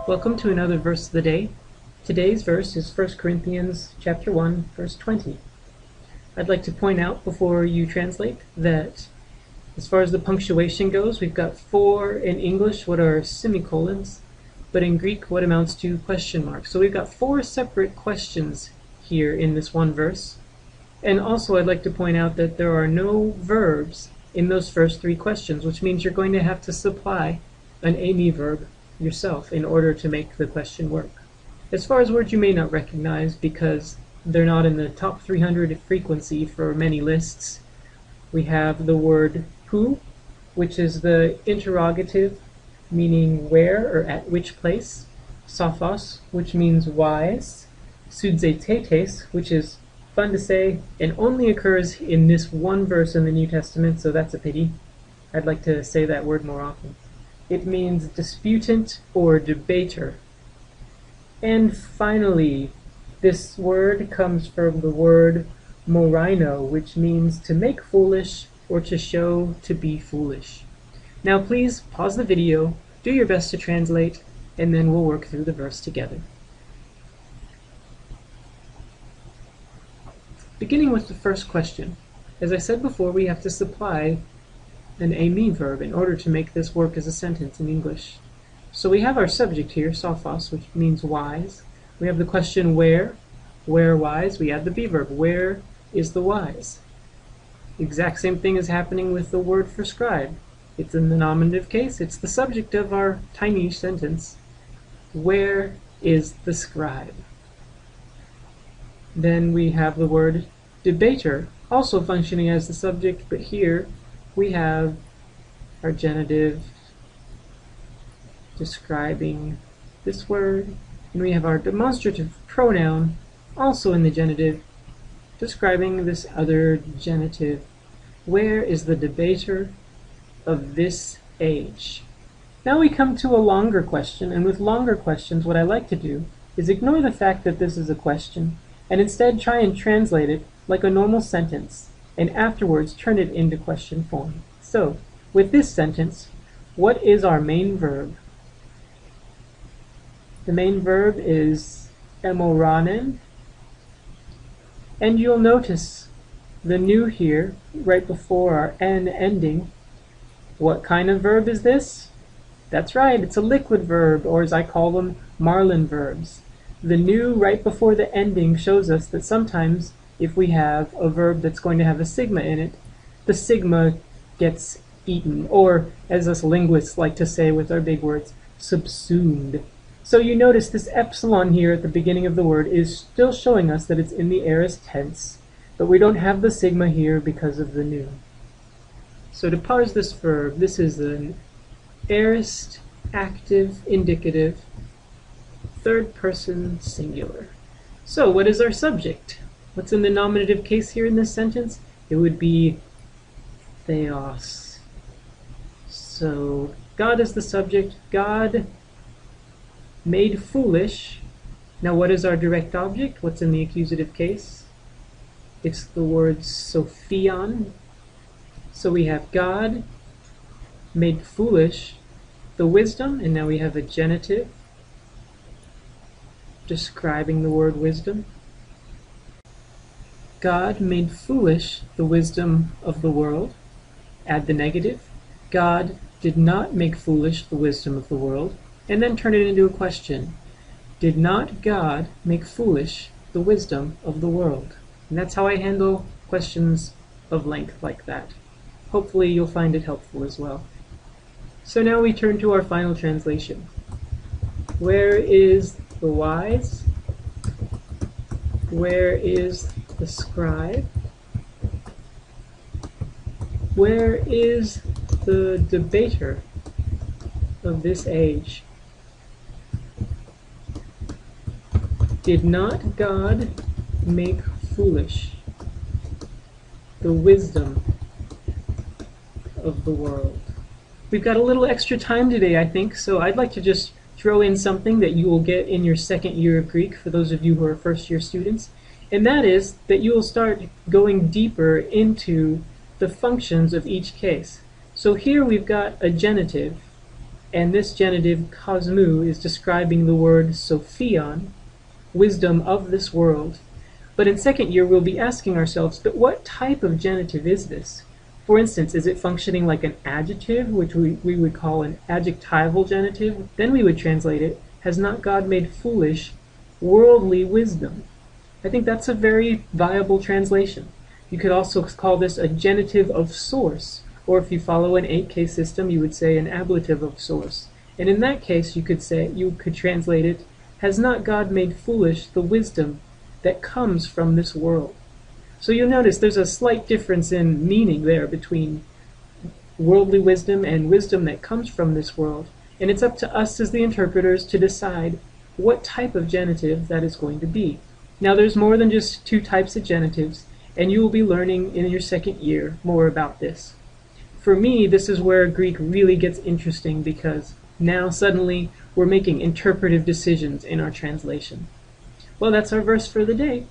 Welcome to another verse of the day. Today's verse is 1 Corinthians chapter 1, verse 20. I'd like to point out before you translate that as far as the punctuation goes, we've got 4 in English, what are semicolons, but in Greek, what amounts to question marks. So we've got 4 separate questions here in this one verse. And also I'd like to point out that there are no verbs in those first 3 questions, which means you're going to have to supply an me verb yourself in order to make the question work. As far as words you may not recognize because they're not in the top 300 frequency for many lists, we have the word who, which is the interrogative meaning where or at which place, sophos, which means wise, sudzetetes, which is fun to say and only occurs in this one verse in the New Testament, so that's a pity. I'd like to say that word more often. It means disputant or debater. And finally, this word comes from the word morino, which means to make foolish or to show to be foolish. Now please pause the video, do your best to translate, and then we'll work through the verse together. Beginning with the first question, as I said before, we have to supply an me verb in order to make this work as a sentence in English. So we have our subject here, sophos, which means wise. We have the question where wise. We add the be verb, where is the wise? The exact same thing is happening with the word for scribe. It's in the nominative case, it's the subject of our tiny sentence. Where is the scribe? Then we have the word debater, also functioning as the subject, but here we have our genitive describing this word, and we have our demonstrative pronoun also in the genitive describing this other genitive. Where is the debater of this age? Now we come to a longer question, and with longer questions what I like to do is ignore the fact that this is a question and instead try and translate it like a normal sentence and afterwards turn it into question form. So, with this sentence, what is our main verb? The main verb is emoranen, and you'll notice the new here right before our n ending. What kind of verb is this? That's right, it's a liquid verb, or as I call them, marlin verbs. The new right before the ending shows us that sometimes if we have a verb that's going to have a sigma in it, the sigma gets eaten, or as us linguists like to say with our big words, subsumed. So you notice this epsilon here at the beginning of the word is still showing us that it's in the aorist tense, but we don't have the sigma here because of the new. So to parse this verb, this is an aorist active indicative, third person singular. So what is our subject? What's in the nominative case here in this sentence? It would be theos. So God is the subject. God made foolish. Now what is our direct object? What's in the accusative case? It's the word sophion. So we have God made foolish the wisdom, and now we have a genitive describing the word wisdom. God made foolish the wisdom of the world. Add the negative. God did not make foolish the wisdom of the world. And then turn it into a question. Did not God make foolish the wisdom of the world? And that's how I handle questions of length like that. Hopefully you'll find it helpful as well. So now we turn to our final translation. Where is the wise? Where is the scribe? Where is the debater of this age? Did not God make foolish the wisdom of the world? We've got a little extra time today, I think, so I'd like to just throw in something that you will get in your second year of Greek for those of you who are first year students, and that is that you will start going deeper into the functions of each case. So here we've got a genitive and this genitive kosmou is describing the word sophion, wisdom of this world. But in second year, we'll be asking ourselves, but what type of genitive is this? For instance, is it functioning like an adjective, which we would call an adjectival genitive? Then we would translate it, has not God made foolish worldly wisdom? I think that's a very viable translation. You could also call this a genitive of source, or if you follow an 8-case system, you would say an ablative of source. And in that case, you could translate it, has not God made foolish the wisdom that comes from this world? So you'll notice there's a slight difference in meaning there between worldly wisdom and wisdom that comes from this world. And it's up to us as the interpreters to decide what type of genitive that is going to be. Now there's more than just 2 types of genitives, and you will be learning in your second year more about this. For me, this is where Greek really gets interesting, because now suddenly we're making interpretive decisions in our translation. Well, that's our verse for the day.